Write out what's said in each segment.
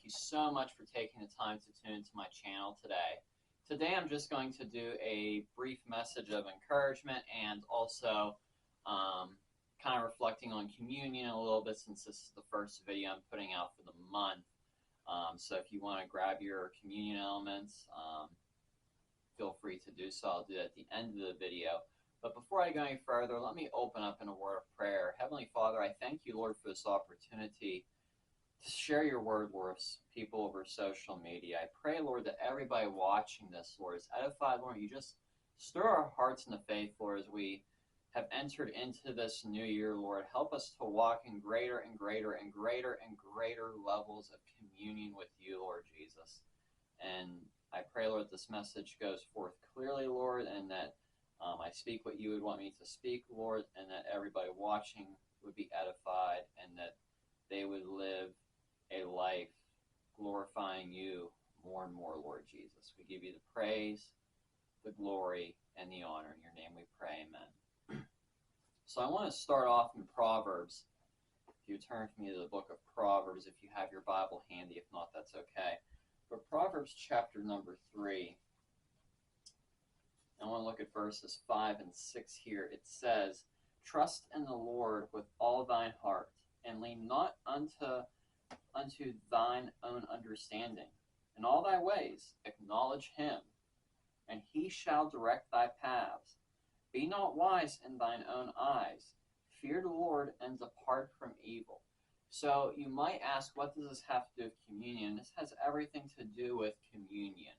you so much for taking the time to tune into my channel today. Today I'm just going to do a brief message of encouragement and also kind of reflecting on communion a little bit, since this is the first video I'm putting out for the month. So if you want to grab your communion elements, feel free to do so. I'll do that at the end of the video. But before I go any further, let me open up in a word of prayer. Heavenly Father, I thank you, Lord, for this opportunity to share your word with people over social media. I pray, Lord, that everybody watching this, Lord, is edified. Lord, you just stir our hearts in the faith, Lord, as we have entered into this new year, Lord. Help us to walk in greater and greater and greater and greater levels of communion with you, Lord Jesus. And I pray, Lord, this message goes forth clearly, Lord, and that I speak what you would want me to speak, Lord, and that everybody watching would be edified and that they would live a life glorifying you more and more, Lord Jesus. We give you the praise, the glory, and the honor. In your name we pray, amen. So I want to start off in Proverbs. If you turn with me to the book of Proverbs, if you have your Bible handy, if not, that's okay. But Proverbs chapter number 3, I want to look at verses 5 and 6 here. It says, "Trust in the Lord with all thine heart, and lean not unto thine own understanding. In all thy ways acknowledge him, and he shall direct thy paths. Be not wise in thine own eyes. Fear the Lord and depart from evil." So you might ask, what does this have to do with communion? This has everything to do with communion.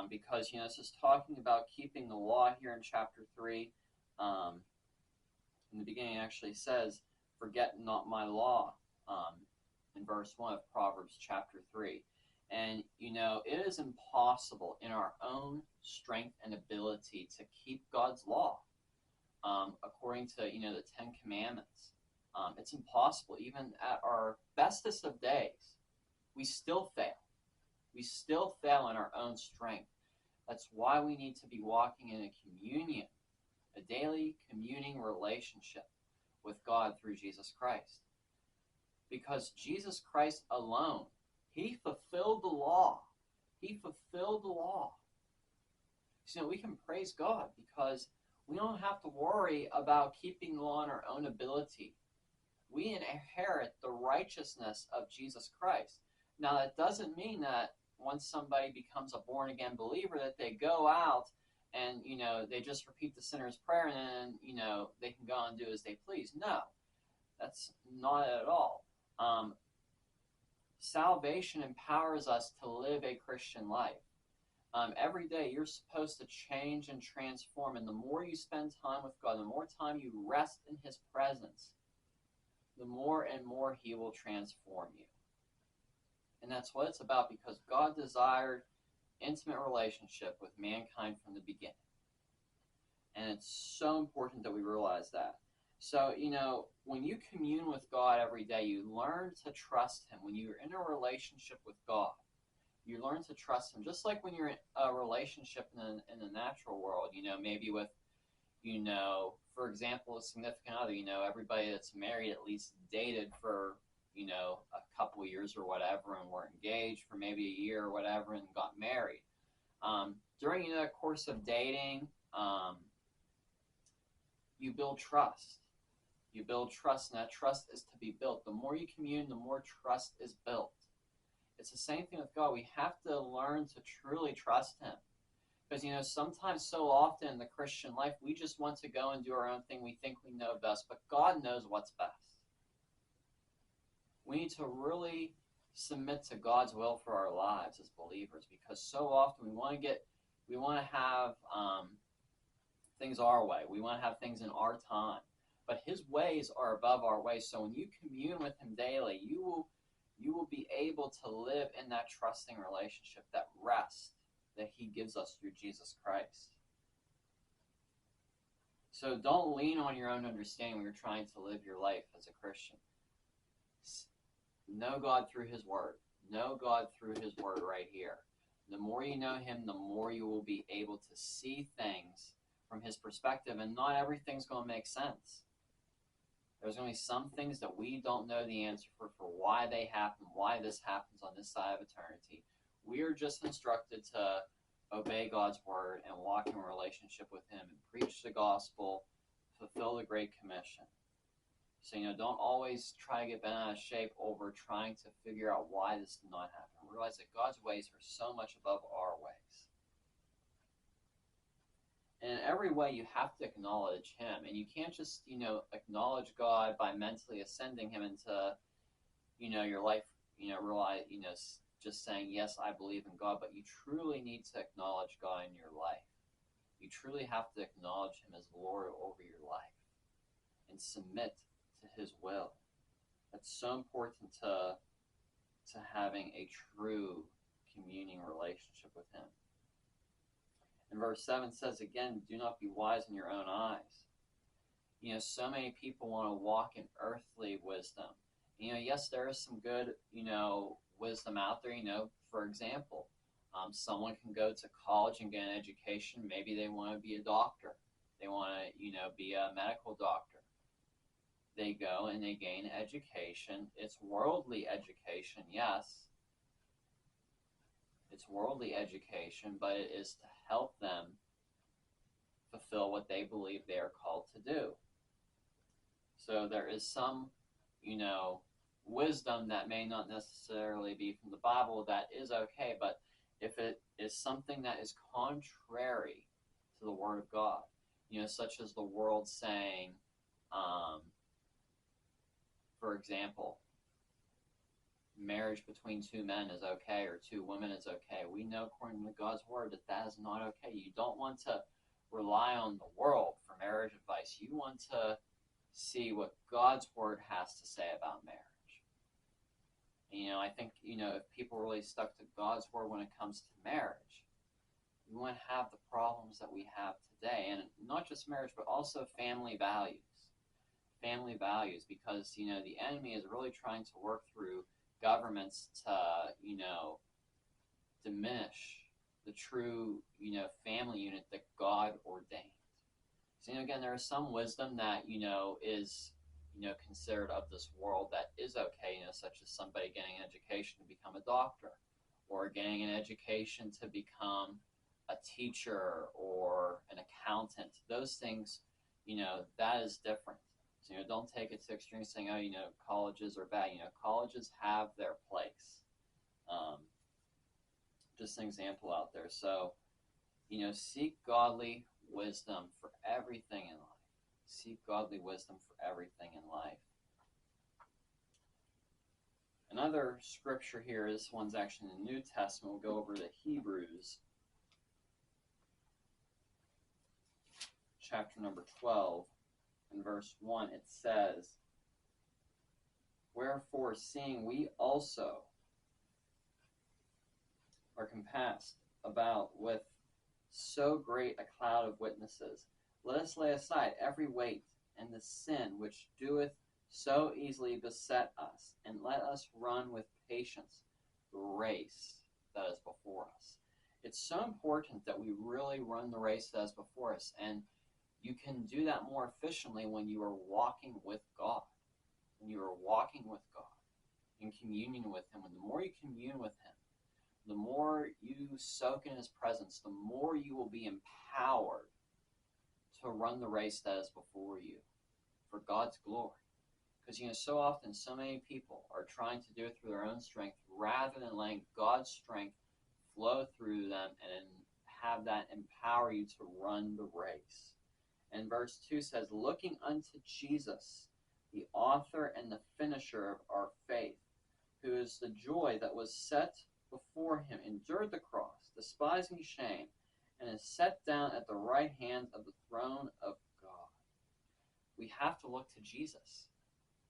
Because, this is talking about keeping the law here in chapter 3. In the beginning, it actually says, "Forget not my law," in verse 1 of Proverbs chapter 3. And, it is impossible in our own strength and ability to keep God's law, according to, the Ten Commandments. It's impossible. Even at our bestest of days, we still fail. We still fail in our own strength. That's why we need to be walking in a communion, a daily communing relationship with God through Jesus Christ. Because Jesus Christ alone, he fulfilled the law. He fulfilled the law. So we can praise God because we don't have to worry about keeping the law in our own ability. We inherit the righteousness of Jesus Christ. Now, that doesn't mean that once somebody becomes a born-again believer that they go out and, they just repeat the sinner's prayer and then, they can go and do as they please. No, that's not it at all. Salvation empowers us to live a Christian life. Every day you're supposed to change and transform, and the more you spend time with God, the more time you rest in his presence, the more and more he will transform you. And that's what it's about, because God desired intimate relationship with mankind from the beginning. And it's so important that we realize that. So, when you commune with God every day, you learn to trust him. When you're in a relationship with God, you learn to trust him. Just like when you're in a relationship in the natural world, maybe with, for example, a significant other, everybody that's married at least dated for, a couple of years or whatever, and were engaged for maybe a year or whatever, and got married. During the course of dating, you build trust. You build trust, and that trust is to be built. The more you commune, the more trust is built. It's the same thing with God. We have to learn to truly trust him. Because, sometimes, so often in the Christian life, we just want to go and do our own thing. We think we know best, but God knows what's best. We need to really submit to God's will for our lives as believers, because so often we want to have things our way. We want to have things in our time. But his ways are above our ways. So when you commune with him daily, you will be able to live in that trusting relationship, that rest that he gives us through Jesus Christ. So don't lean on your own understanding when you're trying to live your life as a Christian. Know God through his word. Know God through his word right here. The more you know him, the more you will be able to see things from his perspective, and not everything's going to make sense. There's going to be some things that we don't know the answer for why they happen, why this happens on this side of eternity. We are just instructed to obey God's word and walk in a relationship with him and preach the gospel, fulfill the Great Commission. So, don't always try to get bent out of shape over trying to figure out why this did not happen. Realize that God's ways are so much above our ways. And in every way, you have to acknowledge him. And you can't just, acknowledge God by mentally ascending him into, your life, realize, just saying, yes, I believe in God. But you truly need to acknowledge God in your life. You truly have to acknowledge him as Lord over your life and submit to his will. That's so important to having a true communing relationship with him. And verse 7 says again, do not be wise in your own eyes. So many people want to walk in earthly wisdom. Yes, there is some good, wisdom out there. For example, someone can go to college and get an education. Maybe they want to be a doctor. They want to, be a medical doctor. They go and they gain education. It's worldly education, yes. It's worldly education, but it is to help them fulfill what they believe they are called to do. So there is some, wisdom that may not necessarily be from the Bible that is okay, but if it is something that is contrary to the Word of God, such as the world saying, for example, marriage between two men is okay or two women is okay. We know according to God's word that is not okay. You don't want to rely on the world for marriage advice. You want to see what God's word has to say about marriage. I think, if people really stuck to God's word when it comes to marriage, we wouldn't have the problems that we have today. And not just marriage, but also family values. Family values, because, the enemy is really trying to work through governments to, diminish the true, family unit that God ordained. So, again, there is some wisdom that, is, considered of this world that is okay, such as somebody getting an education to become a doctor, or getting an education to become a teacher or an accountant. Those things, that is different. So, don't take it to extremes saying, colleges are bad. Colleges have their place. Just an example out there. So, seek godly wisdom for everything in life. Seek godly wisdom for everything in life. Another scripture here, this one's actually in the New Testament. We'll go over to Hebrews, chapter number 12. In verse 1, it says, wherefore, seeing we also are compassed about with so great a cloud of witnesses, let us lay aside every weight and the sin which doeth so easily beset us, and let us run with patience the race that is before us. It's so important that we really run the race that is before us, and you can do that more efficiently when you are walking with God. When you are walking with God, in communion with him. And the more you commune with him, the more you soak in his presence, the more you will be empowered to run the race that is before you for God's glory. Because, so often, so many people are trying to do it through their own strength rather than letting God's strength flow through them and have that empower you to run the race. And verse 2 says, looking unto Jesus, the author and the finisher of our faith, who is the joy that was set before him, endured the cross, despising shame, and is set down at the right hand of the throne of God. We have to look to Jesus.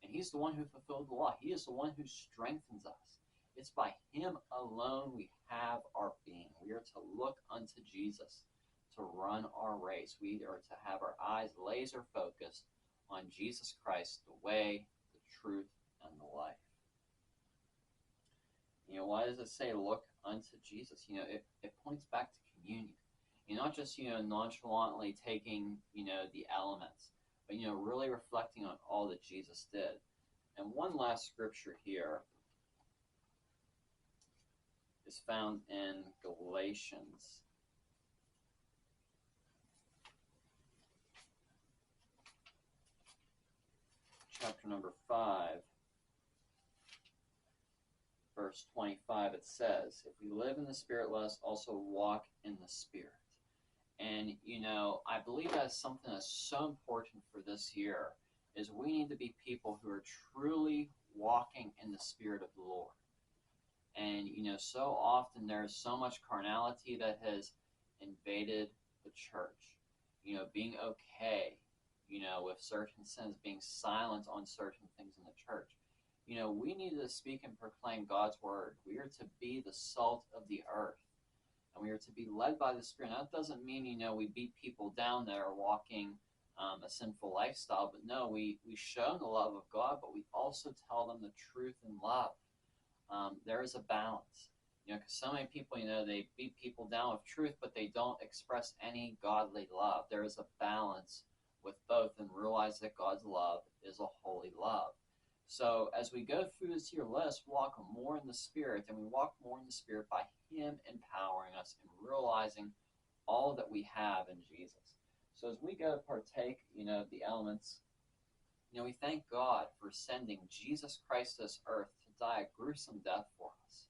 And he's the one who fulfilled the law. He is the one who strengthens us. It's by him alone we have our being. We are to look unto Jesus to run our race. We are to have our eyes laser focused on Jesus Christ, the way, the truth, and the life. Why does it say look unto Jesus? It points back to communion. Not just, nonchalantly taking, the elements, but really reflecting on all that Jesus did. And one last scripture here is found in Galatians chapter number 5, verse 25. It says, if we live in the Spirit, let us also walk in the Spirit. And, I believe that's something that's so important for this year, is we need to be people who are truly walking in the Spirit of the Lord. And, so often there's so much carnality that has invaded the church. Being okay, with certain sins, being silent on certain things in the church. We need to speak and proclaim God's word. We are to be the salt of the earth. And we are to be led by the Spirit. Now, that doesn't mean, we beat people down that are walking a sinful lifestyle. But no, we show them the love of God, but we also tell them the truth in love. There is a balance. Because so many people, they beat people down with truth, but they don't express any godly love. There is a balance with both, and realize that God's love is a holy love. So as we go through this year, let us walk more in the Spirit, and we walk more in the Spirit by Him empowering us and realizing all that we have in Jesus. So as we go to partake, of the elements, we thank God for sending Jesus Christ to this earth to die a gruesome death for us.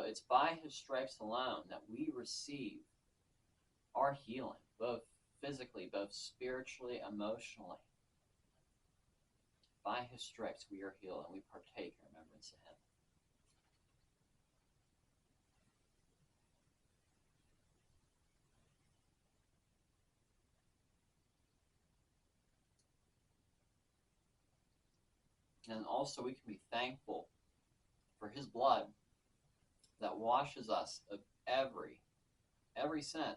It's by His stripes alone that we receive our healing, both physically, both spiritually, emotionally. By His stripes we are healed, and we partake in remembrance of Him. And also we can be thankful for His blood that washes us of every sin.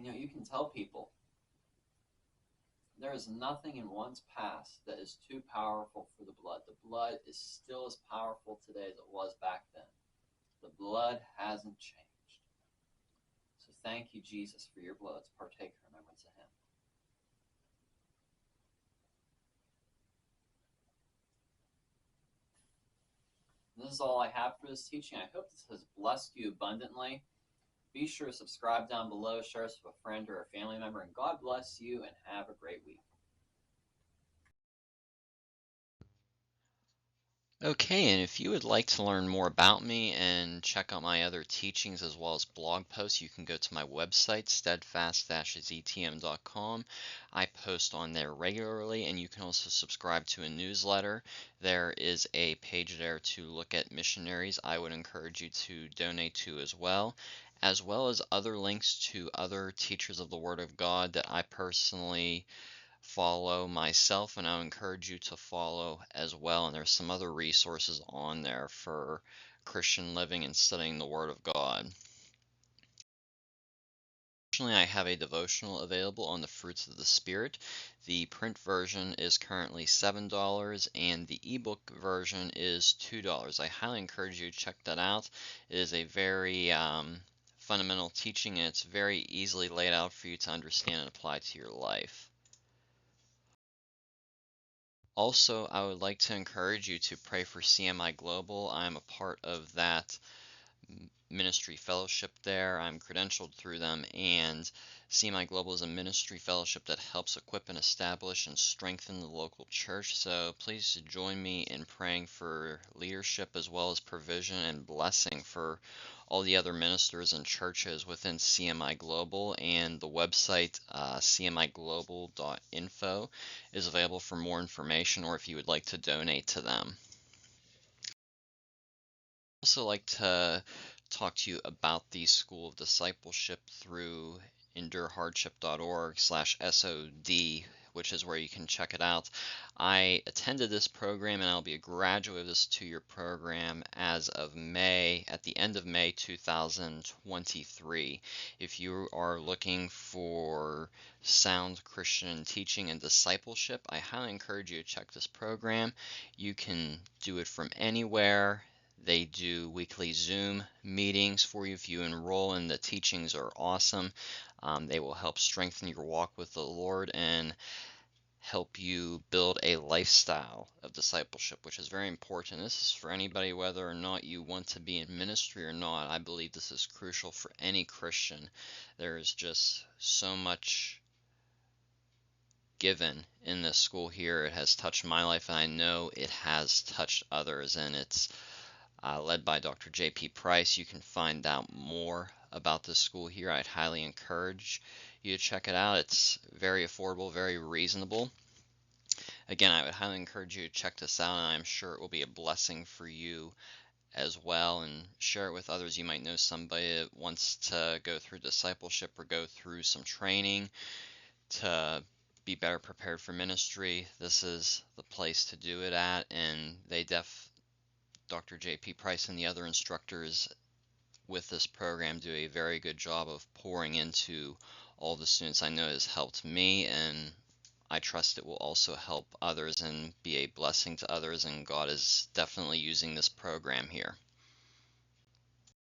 You can tell people there is nothing in one's past that is too powerful for the blood. The blood is still as powerful today as it was back then. The blood hasn't changed. So thank you, Jesus, for your blood. Let's partake in remembrance of Him. This is all I have for this teaching. I hope this has blessed you abundantly. Be sure to subscribe down below, share this with a friend or a family member, and God bless you, and have a great week. Okay, and if you would like to learn more about me and check out my other teachings as well as blog posts, you can go to my website, steadfast-ztm.com. I post on there regularly, and you can also subscribe to a newsletter. There is a page there to look at missionaries I would encourage you to donate to as well as other links to other teachers of the Word of God that I personally follow myself, and I encourage you to follow as well. And there's some other resources on there for Christian living and studying the Word of God. Additionally, I have a devotional available on the fruits of the Spirit. The print version is currently $7 and the ebook version is $2. I highly encourage you to check that out. It is a very fundamental teaching, and it's very easily laid out for you to understand and apply to your life. Also, I would like to encourage you to pray for CMI Global. I'm a part of that ministry fellowship there. I'm credentialed through them, and CMI Global is a ministry fellowship that helps equip and establish and strengthen the local church. So please join me in praying for leadership as well as provision and blessing for all the other ministers and churches within CMI Global. And the website cmiglobal.info is available for more information, or if you would like to donate to them. I'd also like to talk to you about the School of Discipleship through endurehardship.org/SOD, which is where you can check it out. I attended this program, and I'll be a graduate of this two-year program as of May, at the end of May 2023. If you are looking for sound Christian teaching and discipleship, I highly encourage you to check this program. You can do it from anywhere. They do weekly Zoom meetings for you if you enroll, and the teachings are awesome. They will help strengthen your walk with the Lord and help you build a lifestyle of discipleship, which is very important. This is for anybody, whether or not you want to be in ministry or not. I believe this is crucial for any Christian. There is just so much given in this school here. It has touched my life, and I know it has touched others, and it's led by Dr. J.P. Price. You can find out more about this school here. I'd highly encourage you to check it out. It's very affordable, very reasonable. Again, I would highly encourage you to check this out, and I'm sure it will be a blessing for you as well, and share it with others. You might know somebody that wants to go through discipleship or go through some training to be better prepared for ministry. This is the place to do it at, and Dr. J.P. Price and the other instructors with this program do a very good job of pouring into all the students. I know it has helped me, and I trust it will also help others and be a blessing to others, and God is definitely using this program here.